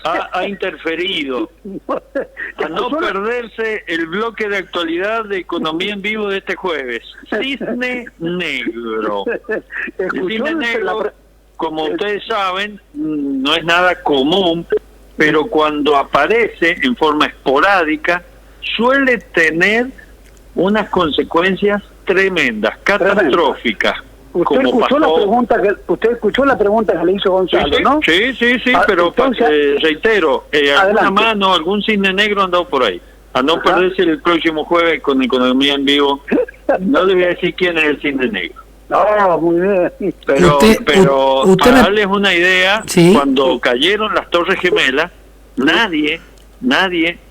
ha interferido. A no perderse el bloque de actualidad de Economía en Vivo de este jueves. Cisne Negro. El cisne negro, como ustedes saben, no es nada común, pero cuando aparece en forma esporádica, suele tener unas consecuencias tremendas, catastróficas. Usted escuchó la pregunta que le hizo Gonzalo, sí, ¿no? Sí, pero entonces, reitero, alguna mano, algún cisne negro ha andado por ahí. A no perderse el próximo jueves con Economía en Vivo. No le voy a decir quién es el cisne negro. No, muy bien. Pero para darles una idea, ¿sí? Cuando cayeron las Torres Gemelas, nadie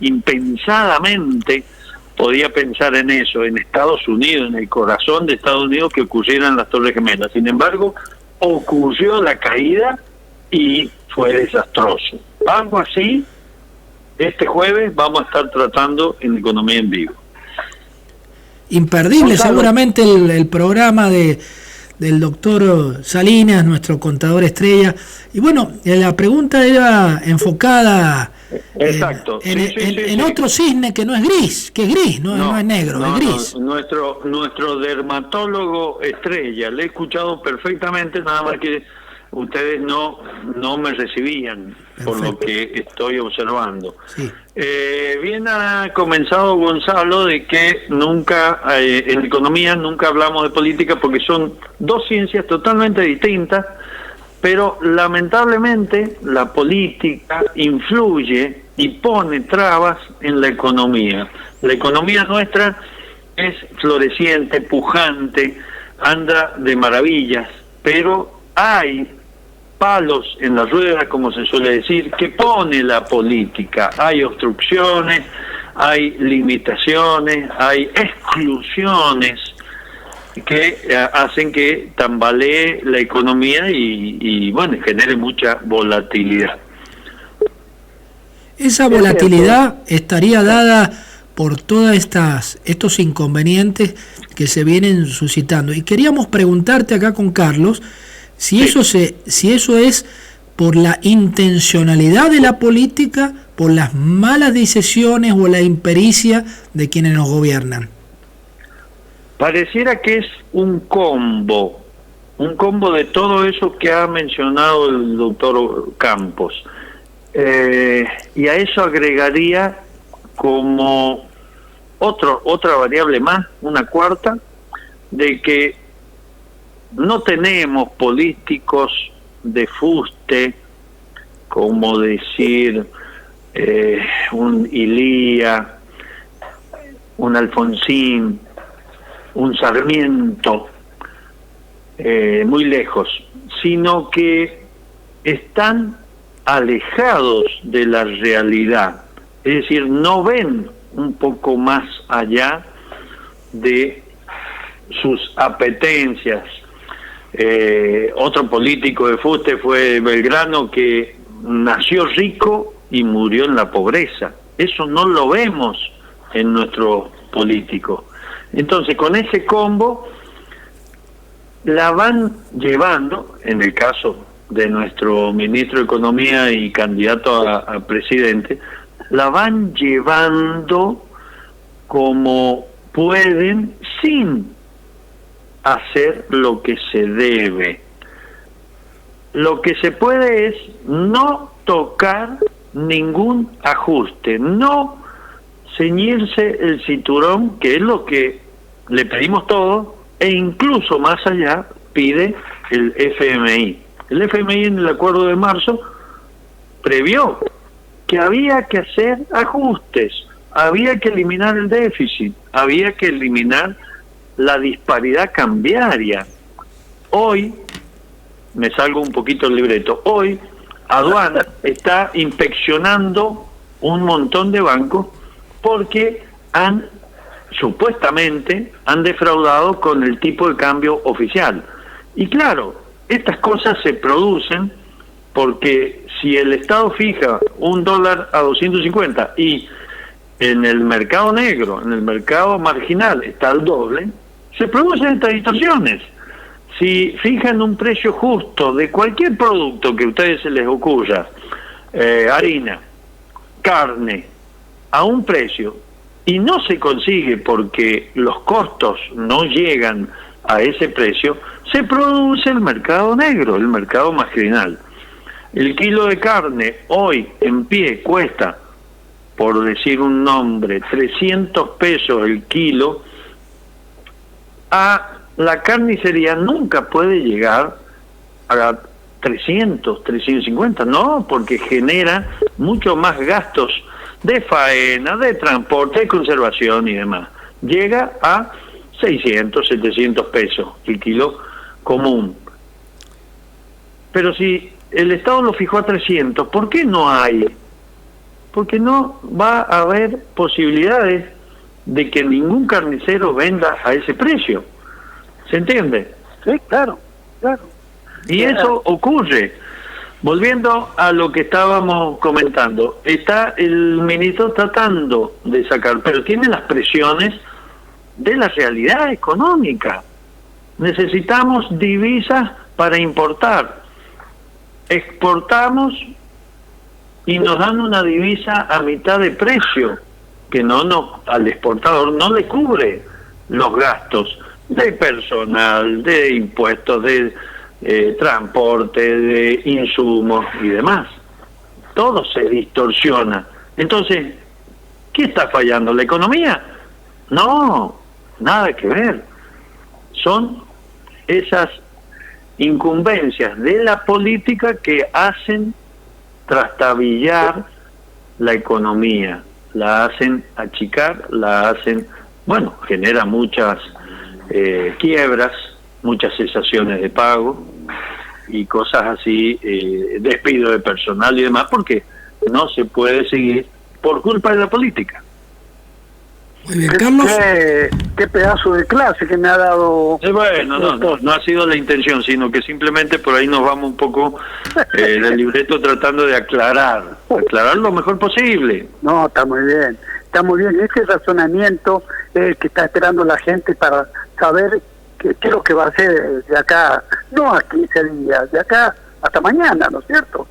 impensadamente podía pensar en eso, en Estados Unidos, en el corazón de Estados Unidos, que ocurrieran las Torres Gemelas. Sin embargo, ocurrió la caída y fue desastroso. Algo así, este jueves vamos a estar tratando en Economía en Vivo. Imperdible, seguramente el programa del doctor Salinas, nuestro contador estrella. Y bueno, la pregunta era enfocada Exacto. en otro cisne que no es gris, que es gris, no es negro, es gris. Nuestro dermatólogo estrella, le he escuchado perfectamente, nada más que ustedes no me recibían. Perfecto. Por lo que estoy observando. Sí. Bien ha comenzado Gonzalo de que nunca, en economía nunca hablamos de política porque son dos ciencias totalmente distintas, pero lamentablemente la política influye y pone trabas en la economía. La economía nuestra es floreciente, pujante, anda de maravillas, pero hay palos en la rueda, como se suele decir, que pone la política. Hay obstrucciones, hay limitaciones, hay exclusiones que hacen que tambalee la economía y bueno, genere mucha volatilidad. Esa volatilidad estaría dada por todos estos inconvenientes que se vienen suscitando. Y queríamos preguntarte acá con Carlos si eso es por la intencionalidad de la política, por las malas decisiones o la impericia de quienes nos gobiernan. Pareciera que es un combo de todo eso que ha mencionado el doctor Campos. Y a eso agregaría como otra variable más, una cuarta, de que no tenemos políticos de fuste, como decir un Ilía, un Alfonsín, un Sarmiento, muy lejos, sino que están alejados de la realidad, es decir, no ven un poco más allá de sus apetencias. Otro político de fuste fue Belgrano, que nació rico y murió en la pobreza. Eso no lo vemos en nuestro político. Entonces, con ese combo la van llevando, en el caso de nuestro ministro de Economía y candidato a presidente, la van llevando como pueden sin hacer lo que se debe. Lo que se puede es no tocar ningún ajuste, no ceñirse el cinturón, que es lo que le pedimos todos, e incluso más allá pide el FMI. El FMI en el acuerdo de marzo previó que había que hacer ajustes, había que eliminar el déficit, había que eliminar la disparidad cambiaria. Hoy, me salgo un poquito del libreto, hoy Aduana está inspeccionando un montón de bancos porque supuestamente han defraudado con el tipo de cambio oficial. Y claro, estas cosas se producen porque si el Estado fija $1 a 250 y en el mercado negro, en el mercado marginal está al doble, se producen estas distorsiones. Si fijan un precio justo de cualquier producto que a ustedes se les ocurra harina, carne, a un precio, y no se consigue porque los costos no llegan a ese precio, se produce el mercado negro, el mercado marginal. El kilo de carne hoy en pie cuesta, por decir un nombre, 300 pesos el kilo. A la carnicería nunca puede llegar a 300, 350, no, porque genera mucho más gastos de faena, de transporte, de conservación y demás. Llega a 600, 700 pesos el kilo común. Pero si el Estado lo fijó a 300, ¿por qué no hay? Porque no va a haber posibilidades de que ningún carnicero venda a ese precio. ¿Se entiende? Sí, claro, claro. Y eso ocurre. Volviendo a lo que estábamos comentando, está el ministro tratando de sacar, pero tiene las presiones de la realidad económica. Necesitamos divisas para importar. Exportamos y nos dan una divisa a mitad de precio, que al exportador no le cubre los gastos de personal, de impuestos, de transporte, de insumos y demás. Todo se distorsiona. Entonces, ¿qué está fallando? ¿La economía? No, nada que ver. Son esas incumbencias de la política que hacen trastabillar la economía, la hacen achicar, la hacen, genera muchas quiebras, muchas cesaciones de pago y cosas así, despido de personal y demás, porque no se puede seguir por culpa de la política. Muy bien, Carlos. Qué pedazo de clase que me ha dado. No ha sido la intención, sino que simplemente por ahí nos vamos un poco del libreto tratando de aclarar lo mejor posible. No, está muy bien. Ese razonamiento es el que está esperando la gente para saber qué es lo que va a hacer de acá, no a 15 días, de acá hasta mañana, ¿no es cierto?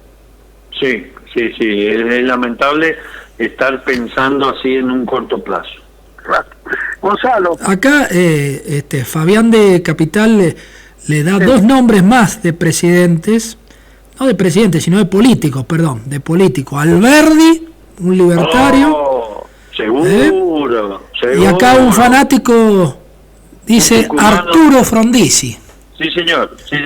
Sí, es lamentable estar pensando así en un corto plazo. Gonzalo. Acá Fabián de Capital le da dos nombres más de presidentes, no de presidentes, sino de políticos, de políticos. Alberdi, un libertario. Seguro. Y acá un fanático dice Arturo Frondizi. Sí, señor. Sí,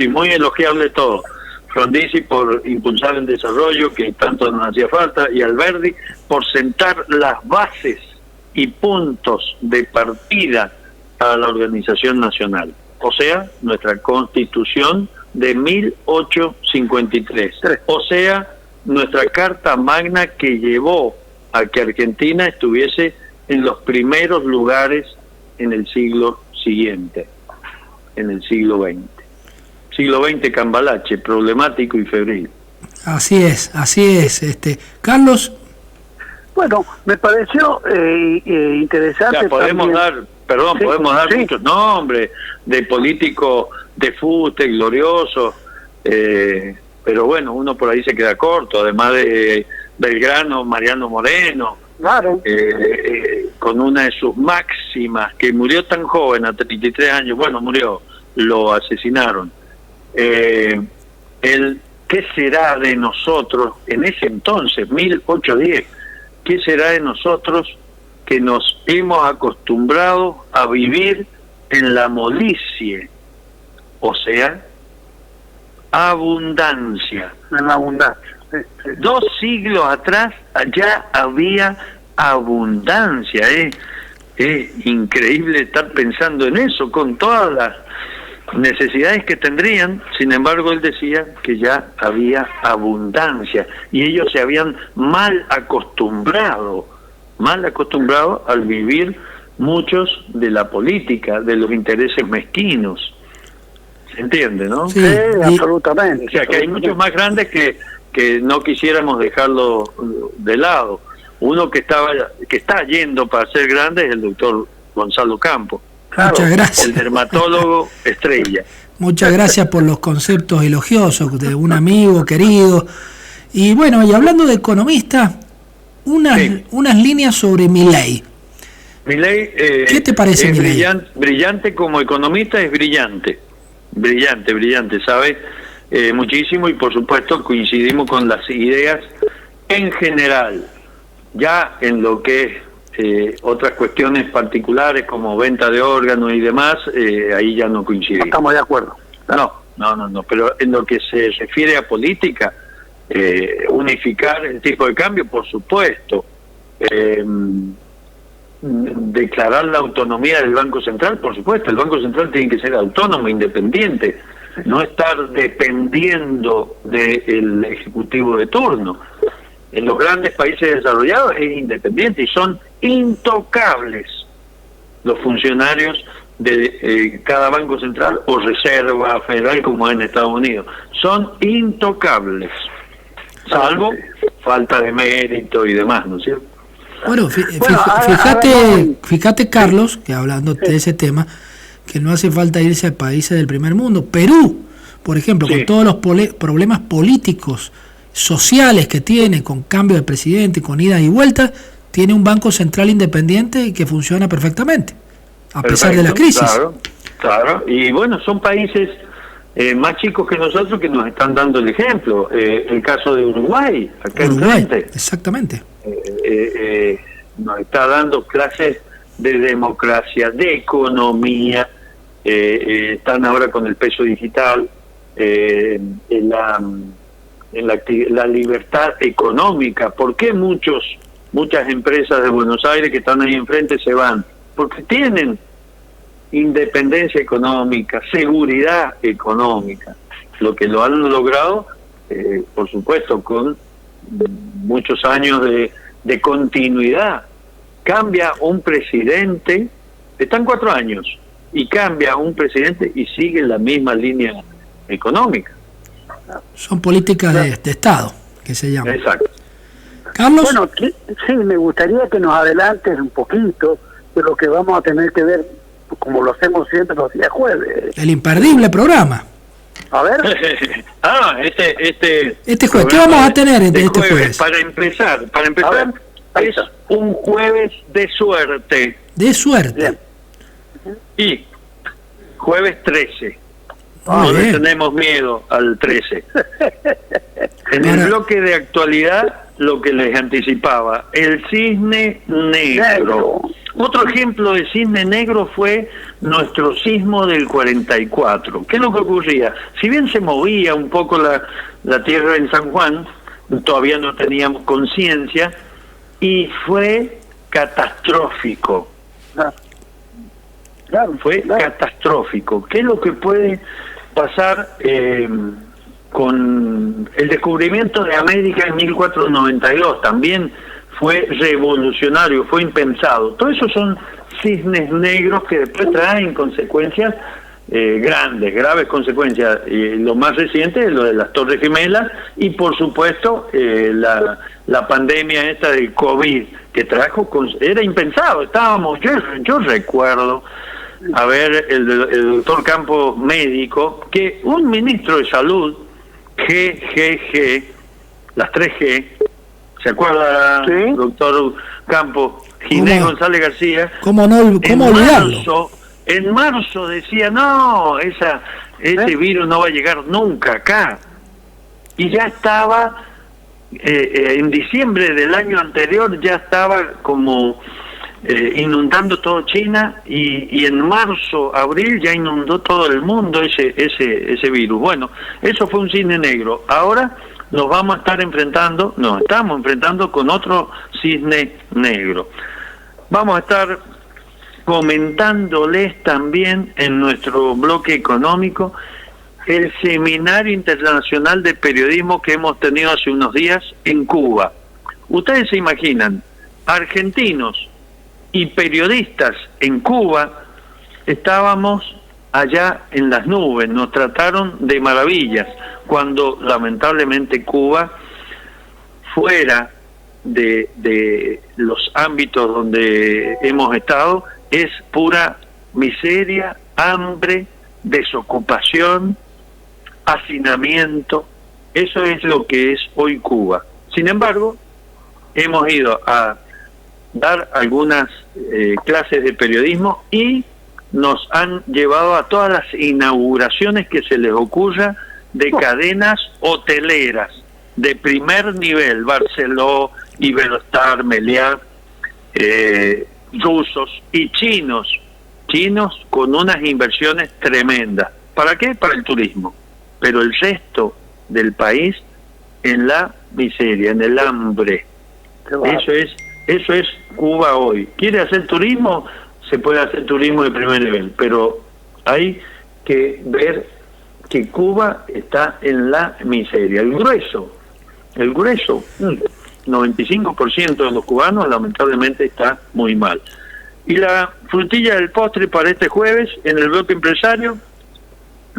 muy elogiable todo. Frondizi por impulsar el desarrollo que tanto nos hacía falta, y Alberdi por sentar las bases y puntos de partida para la organización nacional, o sea, nuestra Constitución de 1853, o sea, nuestra Carta Magna que llevó a que Argentina estuviese en los primeros lugares en el siglo siguiente, en el siglo XX. Siglo XX cambalache, problemático y febril. Así es. Carlos. Bueno, me pareció interesante. Ya, podemos dar muchos nombres de políticos de fuste, gloriosos, pero uno por ahí se queda corto, además de Belgrano, Mariano Moreno, claro, con una de sus máximas, que murió tan joven, a 33 años, lo asesinaron. ¿Qué será de nosotros en ese entonces, 1810? ¿Qué será de nosotros que nos hemos acostumbrado a vivir en la molicie? O sea, abundancia. En la abundancia. Sí. 2 siglos atrás ya había abundancia. Es increíble estar pensando en eso, con todas las necesidades que tendrían. Sin embargo, él decía que ya había abundancia y ellos se habían mal acostumbrado al vivir muchos de la política, de los intereses mezquinos. ¿Se entiende, no? Sí, absolutamente. O sea, que hay muchos más grandes que no quisiéramos dejarlo de lado. Uno que está yendo para ser grande es el doctor Gonzalo Campos. Claro, muchas gracias. El dermatólogo estrella. Muchas gracias por los conceptos elogiosos de un amigo querido Y bueno, y hablando de economista, unas líneas sobre Milei. Milei, ¿qué te parece Milei? Brillante como economista, es brillante, sabe muchísimo, y por supuesto coincidimos con las ideas en general. Ya en lo que es otras cuestiones particulares como venta de órganos y demás, ahí ya no coincidimos. Estamos de acuerdo. No, pero en lo que se refiere a política, unificar el tipo de cambio, por supuesto, declarar la autonomía del Banco Central, por supuesto, el Banco Central tiene que ser autónomo, independiente, no estar dependiendo del Ejecutivo de turno. En los grandes países desarrollados es independiente y son intocables los funcionarios de cada Banco Central o Reserva Federal como en Estados Unidos. Son intocables, salvo falta de mérito y demás, ¿no es cierto? Bueno, fíjate Carlos, que hablando de ese tema, que no hace falta irse a países del primer mundo. Perú, por ejemplo, con todos los problemas políticos, sociales que tiene, con cambio de presidente, con idas y vueltas, tiene un Banco Central independiente que funciona perfectamente, a pesar de la crisis. Claro, y bueno, son países más chicos que nosotros que nos están dando el ejemplo. El caso de Uruguay, acá enfrente. Exactamente. Nos está dando clases de democracia, de economía, están ahora con el peso digital, en la libertad económica. ¿Por qué muchas empresas de Buenos Aires que están ahí enfrente se van? Porque tienen independencia económica, seguridad económica, lo que lo han logrado, por supuesto, con muchos años de continuidad. Cambia un presidente, están 4 años, y cambia un presidente y sigue la misma línea económica. Son políticas de Estado, que se llaman. Exacto. Carlos. Bueno, sí, me gustaría que nos adelantes un poquito de lo que vamos a tener que ver, como lo hacemos siempre los días jueves. El imperdible programa. A ver. Este jueves, ¿qué vamos a tener este jueves? Para empezar, es un jueves de suerte. De suerte. Bien. Y jueves 13. Ah, no le bien. tenemos miedo al 13. En el bloque de actualidad, lo que les anticipaba, el cisne negro. Otro ejemplo de cisne negro fue nuestro sismo del 44. ¿Qué es lo que ocurría? Si bien se movía un poco la tierra en San Juan, todavía no teníamos conciencia, y fue catastrófico. Fue catastrófico. ¿Qué es lo que puede pasar con el descubrimiento de América en 1492? También fue revolucionario, fue impensado. Todo eso son cisnes negros que después traen consecuencias graves consecuencias. Lo más reciente es lo de las Torres Gemelas y por supuesto la pandemia esta del COVID que trajo, era impensado. Estábamos, yo recuerdo a ver el doctor Campos, médico, que un ministro de salud, las 3G, ¿se acuerda, sí, doctor Campos? Ginés González García. ¿Cómo olvidarlo? En marzo decía, no, ese virus no va a llegar nunca acá. Y ya estaba, en diciembre del año anterior, ya estaba como inundando todo China, y en marzo, abril ya inundó todo el mundo ese virus. Bueno, eso fue un cisne negro. Ahora nos estamos enfrentando con otro cisne negro. Vamos a estar comentándoles también en nuestro bloque económico el Seminario Internacional de Periodismo que hemos tenido hace unos días en Cuba. Ustedes se imaginan, argentinos y periodistas en Cuba, estábamos allá en las nubes, nos trataron de maravillas, cuando lamentablemente Cuba, fuera de los ámbitos donde hemos estado, es pura miseria, hambre, desocupación, hacinamiento, Eso es lo que es hoy Cuba. Sin embargo, hemos ido a dar algunas clases de periodismo y nos han llevado a todas las inauguraciones que se les ocurra de cadenas hoteleras de primer nivel, Barceló, Iberostar, Meliá, rusos y chinos con unas inversiones tremendas. ¿Para qué? Para el turismo. Pero el resto del país en la miseria, en el hambre. Eso es Cuba hoy. ¿Quiere hacer turismo? Se puede hacer turismo de primer nivel, pero hay que ver que Cuba está en la miseria. El grueso, 95% de los cubanos lamentablemente está muy mal. Y la frutilla del postre para este jueves en el bloque empresario,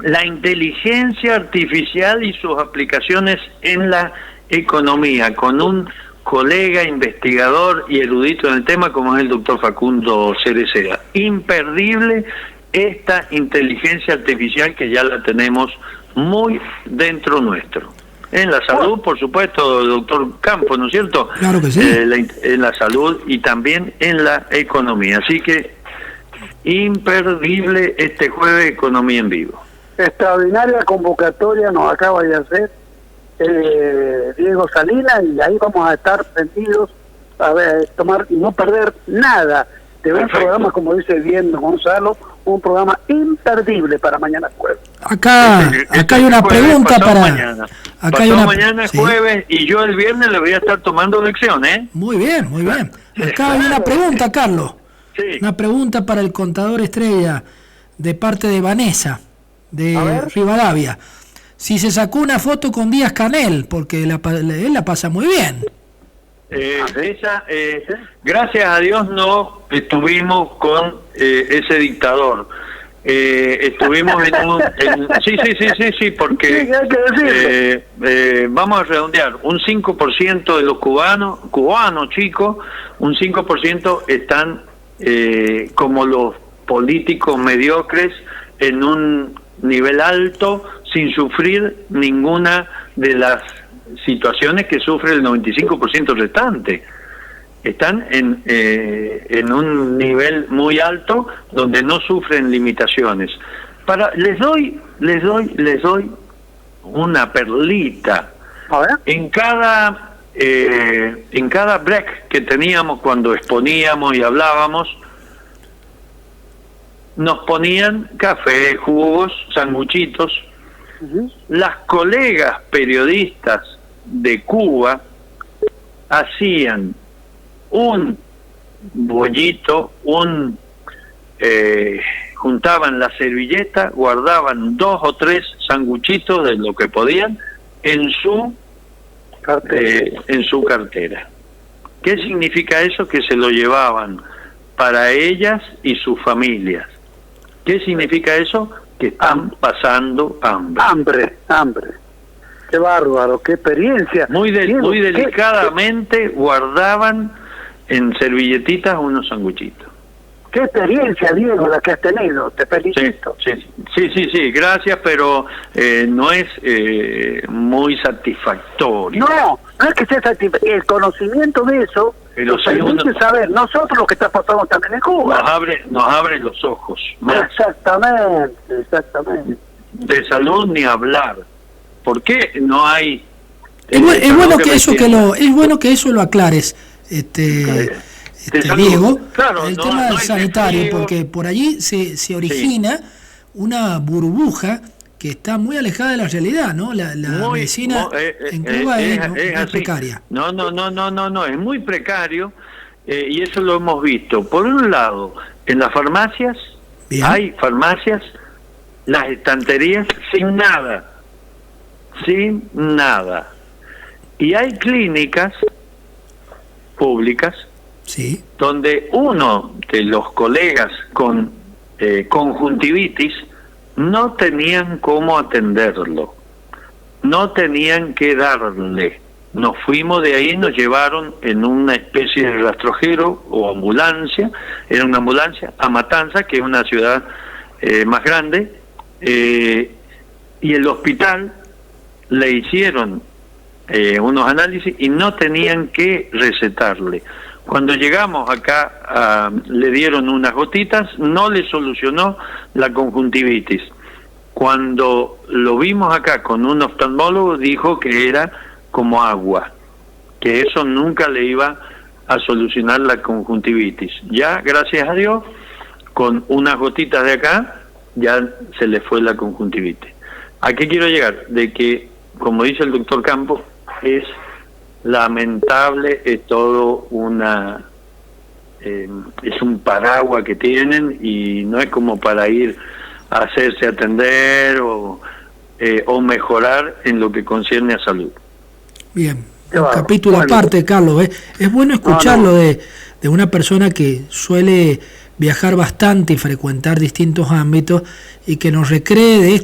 la inteligencia artificial y sus aplicaciones en la economía, con un colega investigador y erudito en el tema como es el doctor Facundo Cereceda. Imperdible esta inteligencia artificial que ya la tenemos muy dentro nuestro. En la salud, por supuesto, doctor Campos, ¿no es cierto? Claro que sí. En la salud y también en la economía. Así que imperdible este jueves Economía en Vivo. Extraordinaria convocatoria nos acaba de hacer Diego Salinas, y ahí vamos a estar prendidos a ver, tomar y no perder nada de ver programas, como dice bien Gonzalo, un programa imperdible para mañana jueves. Acá hay una pregunta para mañana. Acá hay una mañana jueves, sí. Y yo el viernes le voy a estar tomando lecciones. Muy bien, muy bien. Acá hay una pregunta, Carlos. Sí. Una pregunta para el contador estrella de parte de Vanessa de Rivadavia. Si se sacó una foto con Díaz Canel, porque él la pasa muy bien. Gracias a Dios no estuvimos con ese dictador. Estuvimos sí, porque vamos a redondear, un 5% de los cubanos chicos, un 5% están como los políticos mediocres en un nivel alto, sin sufrir ninguna de las situaciones que sufre el 95% restante. Están en un nivel muy alto donde no sufren limitaciones. Les doy una perlita. En cada break que teníamos cuando exponíamos y hablábamos, nos ponían café, jugos, sanguchitos. Las colegas periodistas de Cuba hacían un bollito, juntaban la servilleta, guardaban 2 o 3 sanguchitos de lo que podían en su cartera. ¿Qué significa eso? Que se lo llevaban para ellas y sus familias. ¿Qué significa eso? Que están pasando hambre. Qué bárbaro, qué experiencia. Muy delicadamente guardaban en servilletitas unos sanguchitos. Qué experiencia, Diego, la que has tenido. Te felicito. Sí, gracias, pero no es muy satisfactorio. No es que sea satisfactorio. El conocimiento de eso nos permite saber, nosotros lo que está pasando también en Cuba. Nos abre los ojos. Exactamente. De salud ni hablar. ¿Por qué no hay? Es bueno que eso lo aclares, Diego, claro, el tema del sanitario, porque por allí se origina una burbuja que está muy alejada de la realidad, ¿no? La medicina en Cuba es precaria. No, es muy precario, y eso lo hemos visto. Por un lado, en las farmacias, hay farmacias, las estanterías sin nada. Y hay clínicas públicas donde uno de los colegas con conjuntivitis no tenían cómo atenderlo, no tenían que darle. Nos fuimos de ahí, nos llevaron en una especie de rastrojero o ambulancia, era una ambulancia, a Matanzas, que es una ciudad más grande, y el hospital le hicieron unos análisis y no tenían que recetarle. Cuando llegamos acá, le dieron unas gotitas, no le solucionó la conjuntivitis. Cuando lo vimos acá con un oftalmólogo, dijo que era como agua, que eso nunca le iba a solucionar la conjuntivitis. Ya, gracias a Dios, con unas gotitas de acá, ya se le fue la conjuntivitis. ¿A qué quiero llegar? De que, como dice el doctor Campos, es lamentable, es todo es un paraguas que tienen y no es como para ir a hacerse atender o mejorar en lo que concierne a salud. Bien, un capítulo aparte, Carlos. Es bueno escucharlo de una persona que suele viajar bastante y frecuentar distintos ámbitos y que nos recree de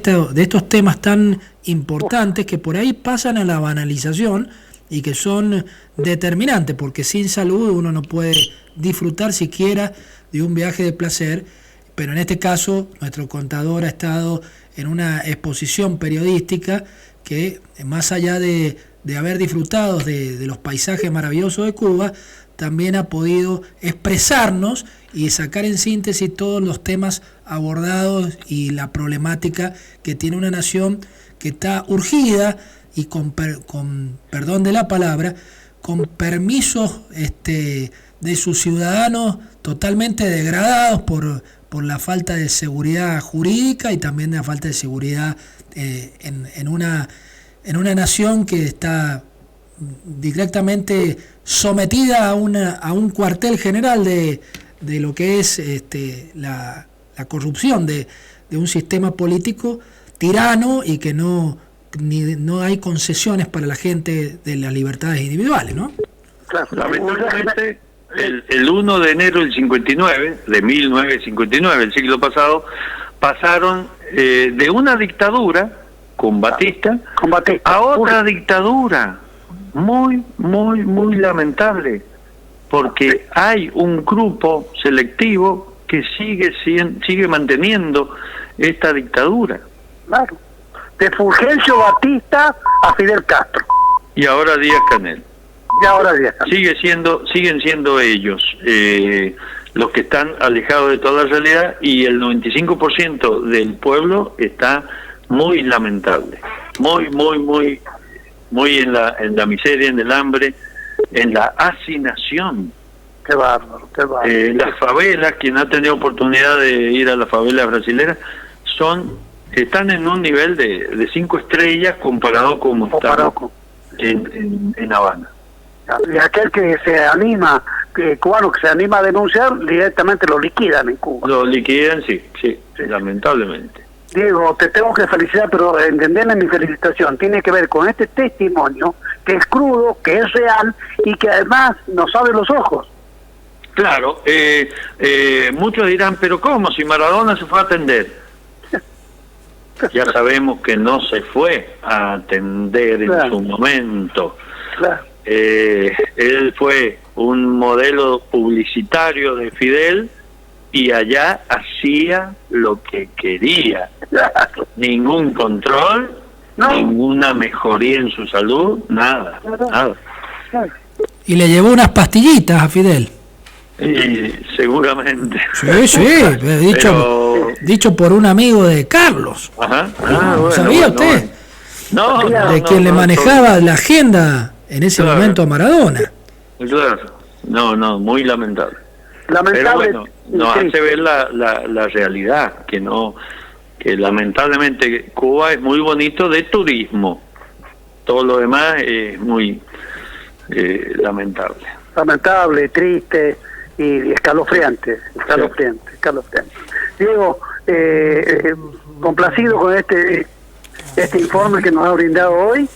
estos temas tan importantes que por ahí pasan a la banalización y que son determinantes, porque sin salud uno no puede disfrutar siquiera de un viaje de placer. Pero en este caso nuestro contador ha estado en una exposición periodística que, más allá de haber disfrutado de los paisajes maravillosos de Cuba, también ha podido expresarnos y sacar en síntesis todos los temas abordados y la problemática que tiene una nación que está urgida y con perdón de la palabra, con permisos de sus ciudadanos totalmente degradados por la falta de seguridad jurídica y también de la falta de seguridad en una nación que está directamente sometida a un cuartel general de lo que es la corrupción de un sistema político tirano y que no hay concesiones para la gente de las libertades individuales, ¿no? Claro, lamentablemente el 1 de enero del 59, de 1959, el siglo pasado, pasaron de una dictadura con Batista a otra dictadura muy, muy, muy lamentable, porque hay un grupo selectivo que sigue manteniendo esta dictadura. Claro. De Fulgencio Batista a Fidel Castro. Y ahora Díaz-Canel. Siguen siendo ellos los que están alejados de toda la realidad, y el 95% del pueblo está muy lamentable, muy en la miseria, en el hambre, en la hacinación. Qué bárbaro. Las favelas, quien ha tenido oportunidad de ir a las favelas brasileras, están en un nivel de 5 estrellas comparado como está en Habana. Y aquel que se anima, cubano que se anima a denunciar, directamente lo liquidan en Cuba. Lo liquidan, sí, lamentablemente. Diego, te tengo que felicitar, pero entenderle mi felicitación. Tiene que ver con este testimonio que es crudo, que es real y que además nos abre los ojos. Claro, muchos dirán, pero ¿cómo? Si Maradona se fue a atender. Ya sabemos que no se fue a atender en su momento. Claro. Él fue un modelo publicitario de Fidel y allá hacía lo que quería. Ningún control, ninguna mejoría en su salud, nada. Y le llevó unas pastillitas a Fidel. Seguramente. Sí, dicho por un amigo de Carlos. Ajá. ¿Sabía usted? No, de quien le manejaba la agenda en ese momento a Maradona. Claro. No, muy lamentable. Lamentable. Pero bueno, nos hace ver la realidad, que lamentablemente Cuba es muy bonito de turismo. Todo lo demás es muy lamentable. Lamentable, triste y escalofriante. Diego, complacido con este informe que nos ha brindado hoy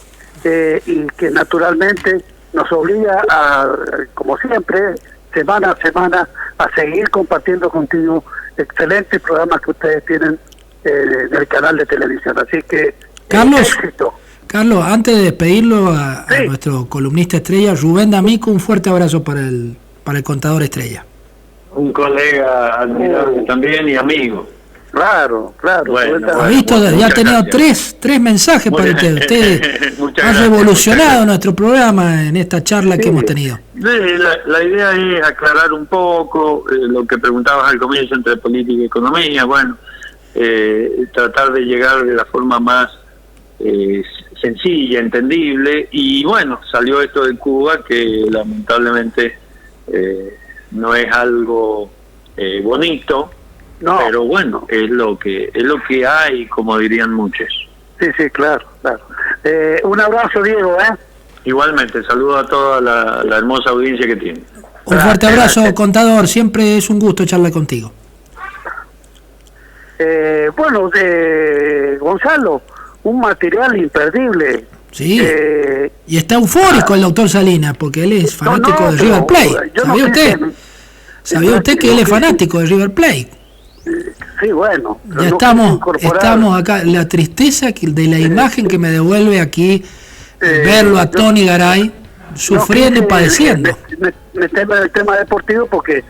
y que naturalmente nos obliga a, como siempre, semana a semana, a seguir compartiendo contigo excelentes programas que ustedes tienen en el canal de televisión. Así que, Carlos, antes de despedirlo a nuestro columnista estrella, Rubén D'Amico, un fuerte abrazo para el contador estrella. Un colega admirable también y amigo. Claro. Bueno, ha visto, ya ha tenido tres mensajes para usted. Usted ha revolucionado nuestro programa en esta charla que hemos tenido. La idea es aclarar un poco lo que preguntabas al comienzo entre política y economía. Bueno, tratar de llegar de la forma más sencilla, entendible, y bueno, salió esto de Cuba que lamentablemente no es algo bonito. No. Pero bueno, es lo que hay, como dirían muchos. Sí, claro. Un abrazo, Diego, Igualmente, saludo a toda la hermosa audiencia que tiene. Un fuerte abrazo, contador, siempre es un gusto charlar contigo. Bueno, Gonzalo, un material imperdible. Sí, y está eufórico el doctor Salinas, porque él es fanático de River Plate. ¿Sabía usted que él es fanático de River Plate? Sí, bueno. Ya estamos acá. La tristeza de la imagen que me devuelve aquí, verlo a Tony Garay sufriendo y padeciendo. Meterme en el tema deportivo porque